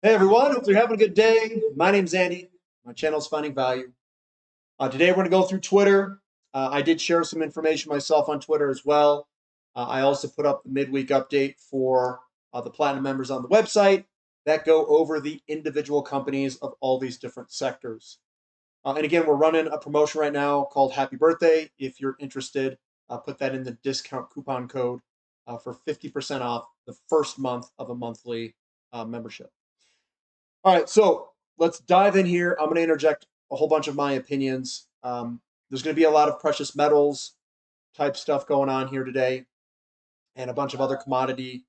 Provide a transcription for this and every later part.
Hey everyone, hope you're having a good day. My name's Andy. My channel's Finding Value. Today we're going to go through Twitter. I did share some information myself on Twitter as well. I also put up the midweek update for the Platinum members on the website that go over the individual companies of all these different sectors. And again, we're running a promotion right now called Happy Birthday. If you're interested, put that in the discount coupon code for 50% off the first month of a monthly membership. All right, so let's dive in here. I'm going to interject a whole bunch of my opinions. There's going to be a lot of precious metals type stuff going on here today, and a bunch of other commodity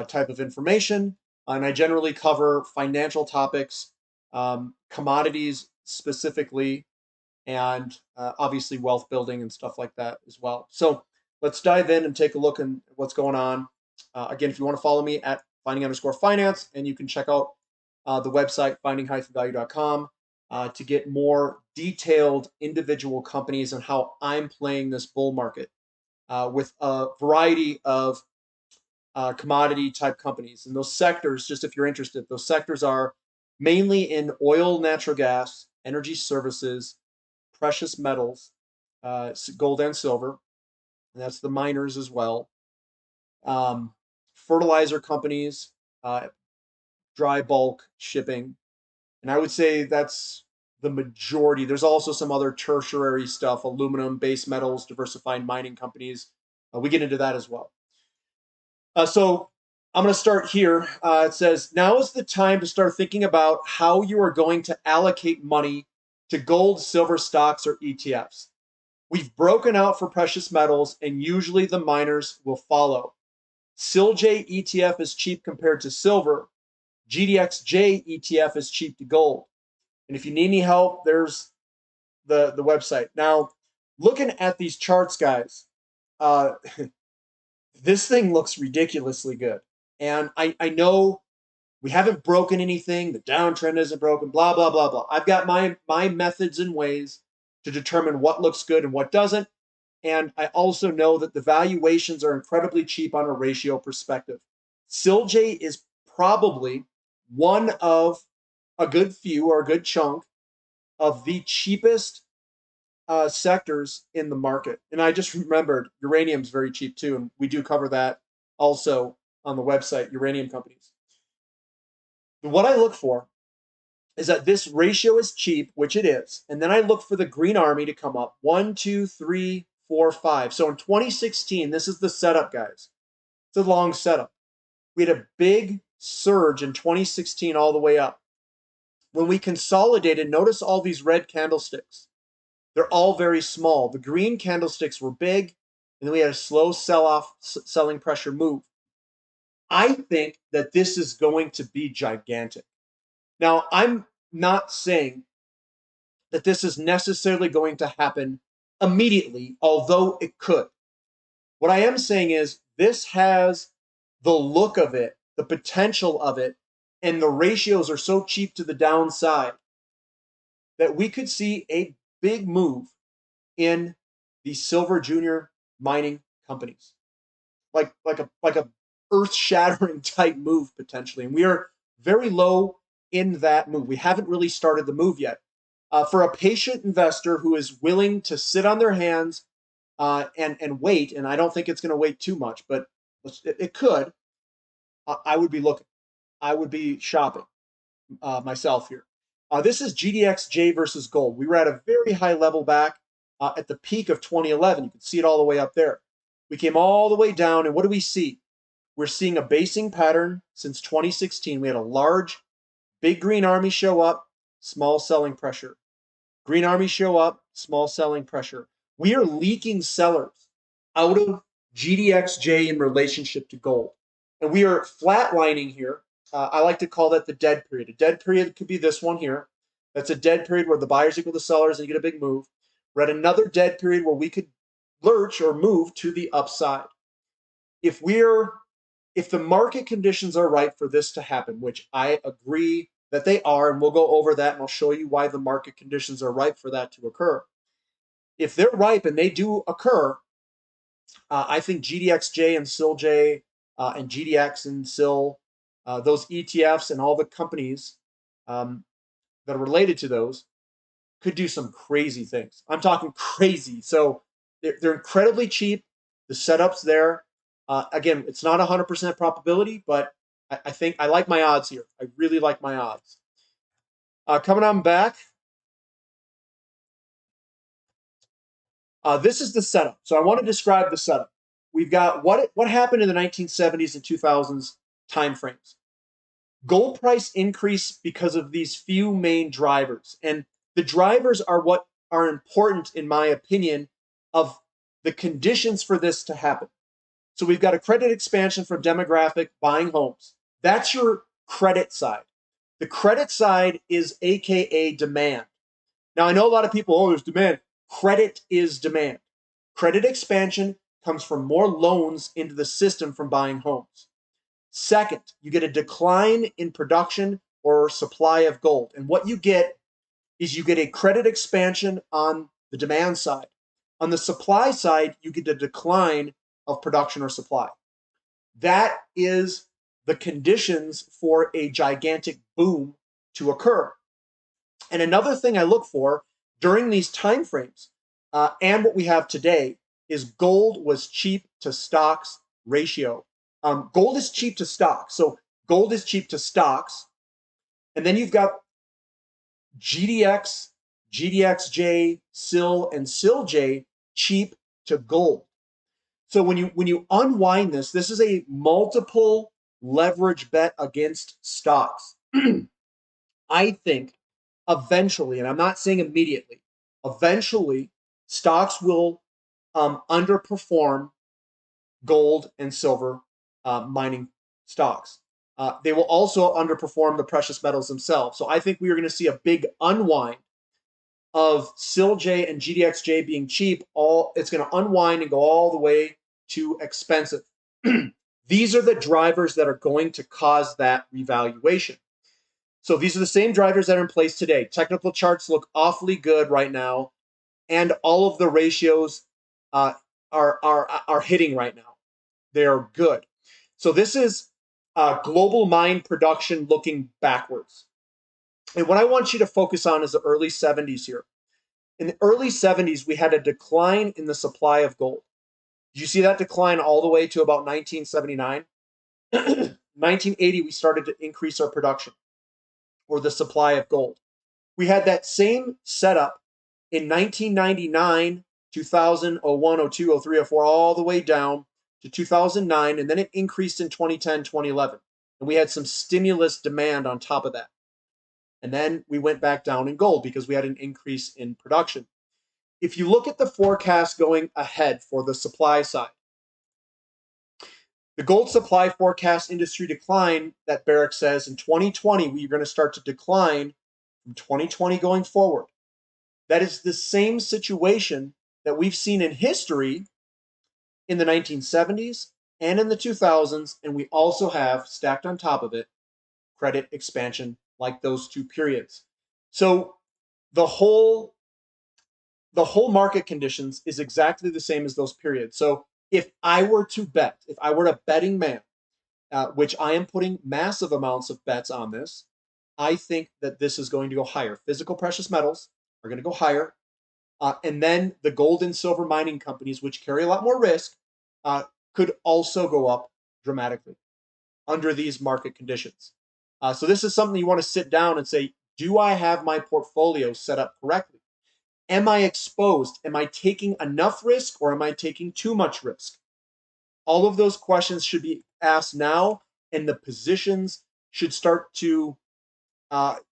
type of information. And I generally cover financial topics, commodities specifically, and obviously wealth building and stuff like that as well. So let's dive in and take a look at what's going on. Again, if you want to follow me at finding_finance, and you can check out the website finding-value.com to get more detailed individual companies and how I'm playing this bull market with a variety of commodity type companies. And those sectors, just if you're interested, those sectors are mainly in oil, natural gas, energy services, precious metals, gold and silver, and that's the miners as well. Um, Fertilizer companies, dry bulk shipping, and I would say that's the majority. There's also some other tertiary stuff, aluminum, base metals, diversified mining companies. We get into that as well. So I'm going to start here. It says, now is the time to start thinking about how you are going to allocate money to gold, silver stocks, or ETFs. We've broken out for precious metals, and usually the miners will follow. SILJ ETF is cheap compared to silver. GDXJ ETF is cheap to gold. And if you need any help, there's the website. Now, looking at these charts, guys, uh, this thing looks ridiculously good. And I know we haven't broken anything. The downtrend isn't broken, blah, blah, blah, blah. I've got my methods and ways to determine what looks good and what doesn't. And I also know that the valuations are incredibly cheap on a ratio perspective. SILJ is probably one of a good few or a good chunk of the cheapest sectors in the market. And I just remembered uranium's very cheap too, and we do cover that also on the website, uranium companies. What I look for is that this ratio is cheap, which it is, and then I look for the green army to come up 1, 2, 3, 4, 5. So in 2016, this is the setup, guys. It's a long setup. We had a big surge in 2016 all the way up. When we consolidated, notice all these red candlesticks. They're all very small. The green candlesticks were big, and then we had a slow sell-off, selling pressure move. I think that this is going to be gigantic. Now, I'm not saying that this is necessarily going to happen immediately, although it could. What I am saying is this has the look of it, the potential of it, and the ratios are so cheap to the downside that we could see a big move in the silver junior mining companies, like a earth-shattering type move potentially. And we are very low in that move. We haven't really started the move yet. For a patient investor who is willing to sit on their hands and wait, and I don't think it's going to wait too much, but it could. I would be looking. I would be shopping myself here. This is GDXJ versus gold. We were at a very high level back at the peak of 2011. You can see it all the way up there. We came all the way down, and what do we see? We're seeing a basing pattern since 2016. We had a large, big green army show up, small selling pressure. Green army show up, small selling pressure. We are leaking sellers out of GDXJ in relationship to gold. And we are flatlining here. I like to call that the dead period. A dead period could be this one here. That's a dead period where the buyers equal the sellers and you get a big move. We're at another dead period where we could lurch or move to the upside. If the market conditions are right for this to happen, which I agree that they are, and we'll go over that and I'll show you why the market conditions are ripe for that to occur. If they're ripe and they do occur, I think GDXJ and SILJ and GDX and SIL those ETFs and all the companies that are related to those could do some crazy things. I'm talking crazy. So they're incredibly cheap. The setup's there. Again, it's not 100% probability, but I think I like my odds here. I really like my odds. Coming on back, this is the setup. So I want to describe the setup. We've got what happened in the 1970s and 2000s timeframes. Gold price increased because of these few main drivers. And the drivers are what are important, in my opinion, of the conditions for this to happen. So we've got a credit expansion from demographic buying homes. That's your credit side. The credit side is AKA demand. Now, I know a lot of people, oh, there's demand. Credit is demand. Credit expansion comes from more loans into the system from buying homes. Second, you get a decline in production or supply of gold. And what you get is you get a credit expansion on the demand side. On the supply side, you get a decline of production or supply. That is the conditions for a gigantic boom to occur. And another thing I look for during these time frames and what we have today is gold was cheap to stocks ratio. Gold is cheap to stocks. So gold is cheap to stocks. And then you've got GDX, GDXJ, SIL, and SILJ cheap to gold. So when you unwind this, this is a multiple leverage bet against stocks. I think eventually, and I'm not saying immediately, eventually stocks will underperform gold and silver mining stocks. They will also underperform the precious metals themselves. So I think we are going to see a big unwind of SILJ and GDXJ being cheap. It's going to unwind and go all the way to expensive. These are the drivers that are going to cause that revaluation. So these are the same drivers that are in place today. Technical charts look awfully good right now, and all of the ratios are hitting right now. They are good. So this is global mine production looking backwards. And what I want you to focus on is the early 70s here. In the early 70s, we had a decline in the supply of gold. Did you see that decline all the way to about 1979? 1980, we started to increase our production or the supply of gold. We had that same setup in 1999, 2000, 01, 02, 03, 04, all the way down to 2009, and then it increased in 2010, 2011. And we had some stimulus demand on top of that. And then we went back down in gold because we had an increase in production. If you look at the forecast going ahead for the supply side, the gold supply forecast industry decline that Barrick says in 2020, we're going to start to decline from 2020 going forward. That is the same situation that we've seen in history in the 1970s and in the 2000s, and we also have, stacked on top of it, credit expansion like those two periods. So the whole market conditions is exactly the same as those periods. So if I were to bet, if I were a betting man, which I am putting massive amounts of bets on this, I think that this is going to go higher. Physical precious metals are going to go higher. And then the gold and silver mining companies, which carry a lot more risk, could also go up dramatically under these market conditions. So this is something you want to sit down and say, do I have my portfolio set up correctly? Am I exposed? Am I taking enough risk or am I taking too much risk? All of those questions should be asked now, and the positions should start to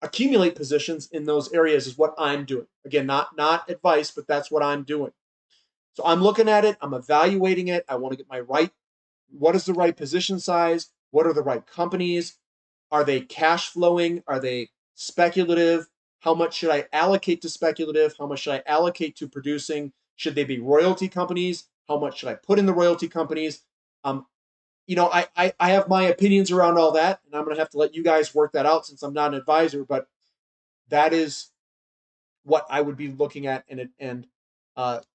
accumulate positions in those areas is what I'm doing. Again, not advice, but that's what I'm doing. So I'm looking at it, I'm evaluating it. I want to get what is the right position size? What are the right companies? Are they cash flowing? Are they speculative? How much should I allocate to speculative? How much should I allocate to producing? Should they be royalty companies? How much should I put in the royalty companies? I have my opinions around all that, and I'm going to have to let you guys work that out since I'm not an advisor, but that is what I would be looking at and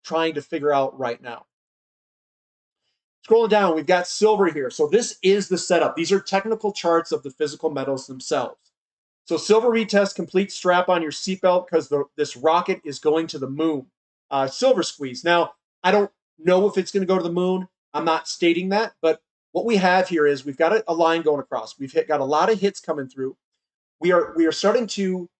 trying to figure out right now. Scrolling down, we've got silver here. So this is the setup. These are technical charts of the physical metals themselves. So silver retest, complete, strap on your seatbelt because this rocket is going to the moon. Silver squeeze. Now, I don't know if it's going to go to the moon. I'm not stating that, but what we have here is we've got a line going across. We've got a lot of hits coming through. We are starting to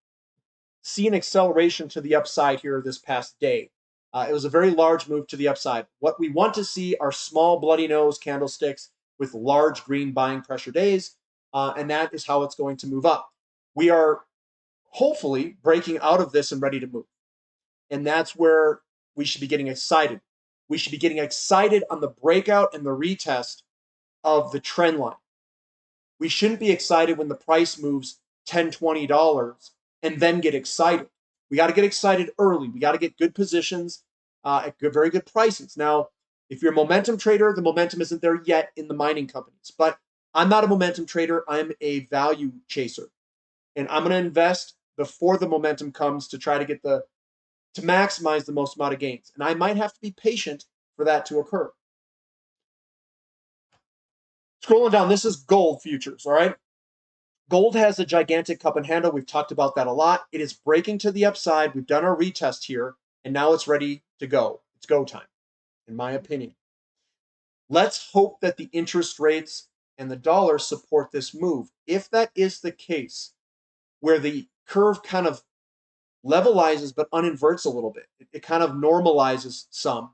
see an acceleration to the upside here this past day. It was a very large move to the upside. What we want to see are small bloody nose candlesticks with large green buying pressure days, and that is how it's going to move up. We are hopefully breaking out of this and ready to move. And that's where we should be getting excited. We should be getting excited on the breakout and the retest of the trend line. We shouldn't be excited when the price moves $10, $20 and then get excited. We got to get excited early. We got to get good positions at very good prices. Now, if you're a momentum trader, the momentum isn't there yet in the mining companies. But I'm not a momentum trader. I'm a value chaser. And I'm going to invest before the momentum comes to try to get to maximize the most amount of gains. And I might have to be patient for that to occur. Scrolling down, this is gold futures, all right? Gold has a gigantic cup and handle. We've talked about that a lot. It is breaking to the upside. We've done our retest here, and now it's ready to go. It's go time, in my opinion. Let's hope that the interest rates and the dollar support this move. If that is the case, where the curve kind of levelizes but uninverts a little bit, it kind of normalizes some,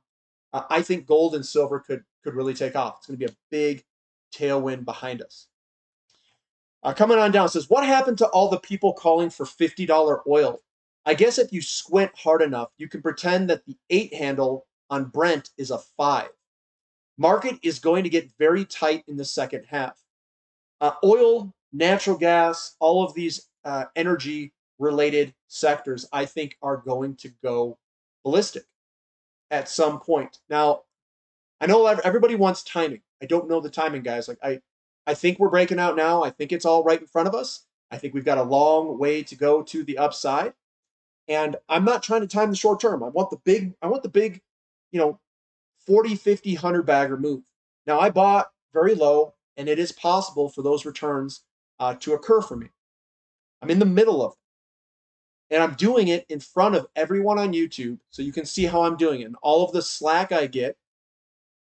I think gold and silver could really take off. It's going to be a big tailwind behind us. Coming on down, it says, what happened to all the people calling for $50 oil? I guess if you squint hard enough, you can pretend that the 8 handle on Brent is a 5. Market is going to get very tight in the second half. Oil, natural gas, all of these energy-related sectors, I think, are going to go ballistic at some point. Now, I know everybody wants timing. I don't know the timing, guys. I think we're breaking out now. I think it's all right in front of us. I think we've got a long way to go to the upside. And I'm not trying to time the short term. I want the big, 40, 50, 100 bagger move. Now, I bought very low, and it is possible for those returns to occur for me. I'm in the middle of it. And I'm doing it in front of everyone on YouTube, so you can see how I'm doing it. And all of the slack I get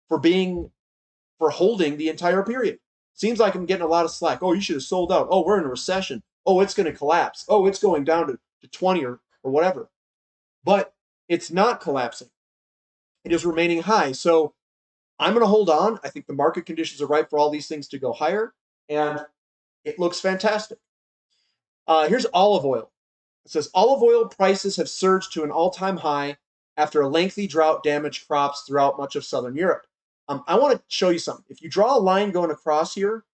for holding the entire period. Seems like I'm getting a lot of slack. Oh, you should have sold out. Oh, we're in a recession. Oh, it's going to collapse. Oh, it's going down to 20 or whatever. But it's not collapsing. It is remaining high. So I'm going to hold on. I think the market conditions are right for all these things to go higher. And it looks fantastic. Here's olive oil. It says, olive oil prices have surged to an all-time high after a lengthy drought damaged crops throughout much of Southern Europe. I want to show you something. If you draw a line going across here,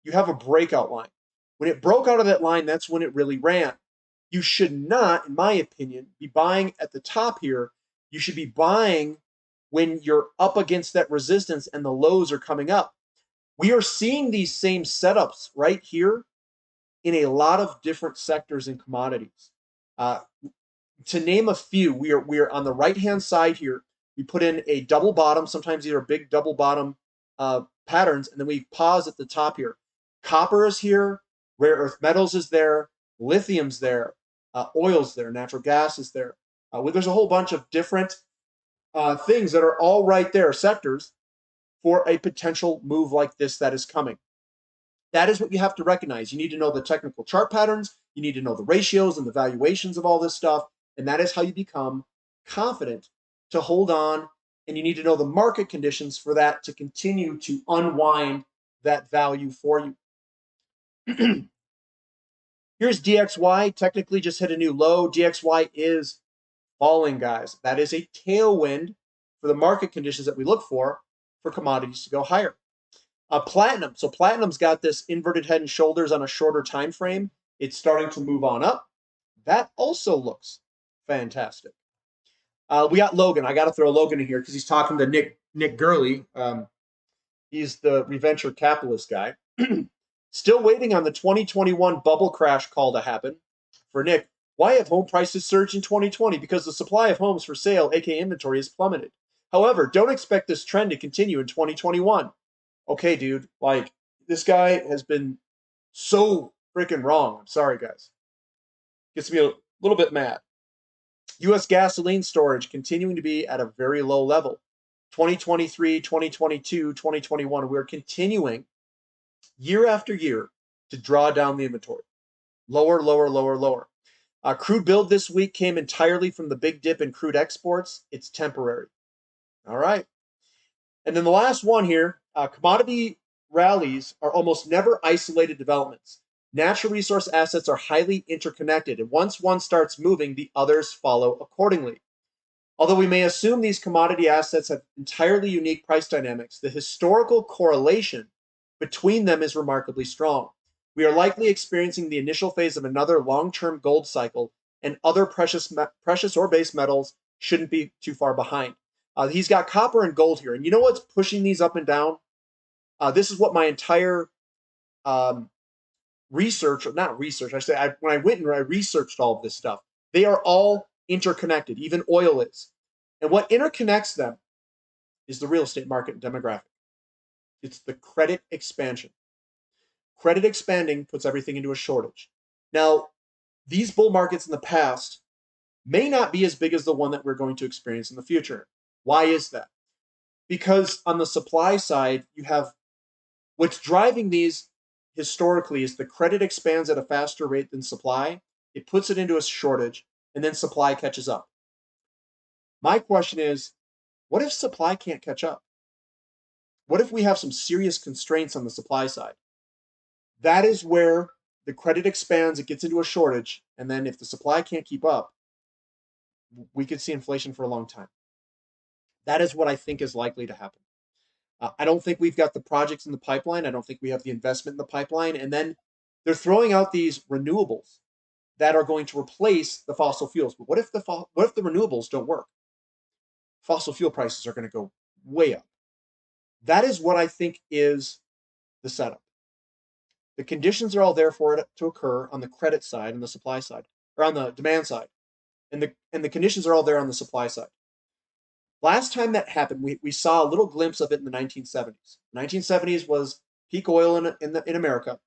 you have a breakout line. When it broke out of that line, that's when it really ran. You should not, in my opinion, be buying at the top here. You should be buying when you're up against that resistance and the lows are coming up. We are seeing these same setups right here in a lot of different sectors and commodities. To name a few, we are on the right-hand side here. We put in a double bottom. Sometimes these are big double bottom patterns, and then we pause at the top here. Copper is here, rare earth metals is there, lithium's there, oil's there, natural gas is there. There's a whole bunch of different things that are all right there, sectors, for a potential move like this that is coming. That is what you have to recognize. You need to know the technical chart patterns. You need to know the ratios and the valuations of all this stuff. And that is how you become confident to hold on. And you need to know the market conditions for that to continue to unwind that value for you. Here's DXY. Technically just hit a new low. DXY is falling, guys. That is a tailwind for the market conditions that we look for commodities to go higher. Platinum. So platinum's got this inverted head and shoulders on a shorter time frame. It's starting to move on up. That also looks fantastic. We got Logan. I got to throw Logan in here because he's talking to Nick Gurley. He's the reventure capitalist guy. Still waiting on the 2021 bubble crash call to happen. For Nick, why have home prices surged in 2020? Because the supply of homes for sale, aka inventory, has plummeted. However, don't expect this trend to continue in 2021. Okay, dude, like this guy has been so freaking wrong. I'm sorry, guys. Gets me a little bit mad. US gasoline storage continuing to be at a very low level. 2023, 2022, 2021, we're continuing year after year to draw down the inventory. Lower, lower, lower, lower. Crude build this week came entirely from the big dip in crude exports. It's temporary. All right. And then the last one here, commodity rallies are almost never isolated developments. Natural resource assets are highly interconnected, and once one starts moving, the others follow accordingly. Although we may assume these commodity assets have entirely unique price dynamics, the historical correlation between them is remarkably strong. We are likely experiencing the initial phase of another long-term gold cycle, and other precious or base metals shouldn't be too far behind. He's got copper and gold here. And you know what's pushing these up and down? This is what my entire research, or not research, when I went and I researched all of this stuff, they are all interconnected. Even oil is. And what interconnects them is the real estate market and demographic. It's the credit expansion. Credit expanding puts everything into a shortage. Now, these bull markets in the past may not be as big as the one that we're going to experience in the future. Why is that? Because on the supply side, you have what's driving these historically is the credit expands at a faster rate than supply. It puts it into a shortage, and then supply catches up. My question is, what if supply can't catch up? What if we have some serious constraints on the supply side? That is where the credit expands, it gets into a shortage, and then if the supply can't keep up, we could see inflation for a long time. That is what I think is likely to happen. I don't think we've got the projects in the pipeline. I don't think we have the investment in the pipeline. And then they're throwing out these renewables that are going to replace the fossil fuels. But what if the renewables don't work? Fossil fuel prices are going to go way up. That is what I think is the setup. The conditions are all there for it to occur on the credit side and the supply side, or on the demand side. And the conditions are all there on the supply side. Last time that happened, we saw a little glimpse of it in the 1970s. 1970s was peak oil in America.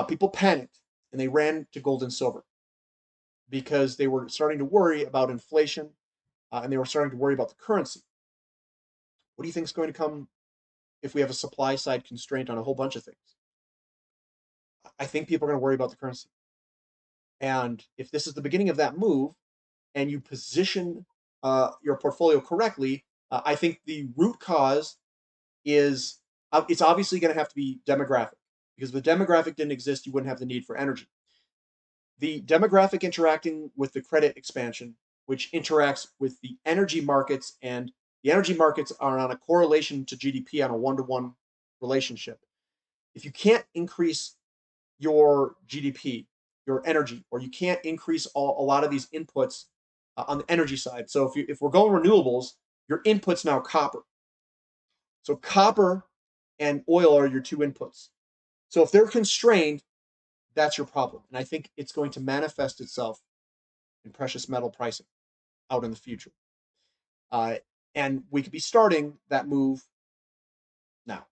People panicked and they ran to gold and silver because they were starting to worry about inflation and they were starting to worry about the currency. What do you think is going to come if we have a supply side constraint on a whole bunch of things? I think people are going to worry about the currency. And if this is the beginning of that move and you position your portfolio correctly, I think the root cause is it's obviously going to have to be demographic, because if the demographic didn't exist, you wouldn't have the need for energy. The demographic interacting with the credit expansion, which interacts with the energy markets, and the energy markets are on a correlation to GDP on a one-to-one relationship. If you can't increase your GDP, your energy, or you can't increase a lot of these inputs on the energy side. So if we're going renewables, your input's now copper. So copper and oil are your two inputs. So if they're constrained, that's your problem. And I think it's going to manifest itself in precious metal pricing out in the future. And we could be starting that move now.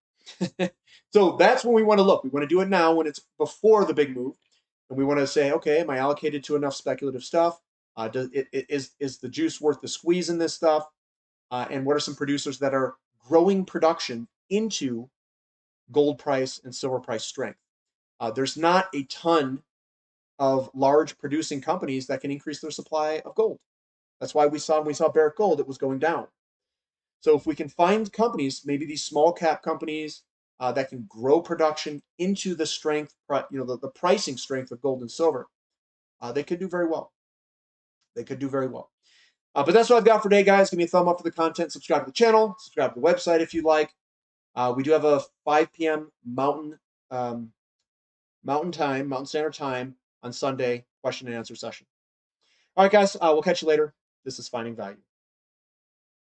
So that's when we want to look. We want to do it now when it's before the big move. And we want to say, okay, am I allocated to enough speculative stuff? Is the juice worth the squeeze in this stuff? And what are some producers that are growing production into gold price and silver price strength? There's not a ton of large producing companies that can increase their supply of gold. That's why when we saw Barrick Gold, it was going down. So if we can find companies, maybe these small cap companies that can grow production into the strength, the pricing strength of gold and silver, they could do very well. They could do very well. But that's what I've got for today, guys. Give me a thumb up for the content. Subscribe to the channel. Subscribe to the website if you like. We do have a 5 p.m. Mountain Standard Time on Sunday question and answer session. All right, guys. We'll catch you later. This is Finding Value.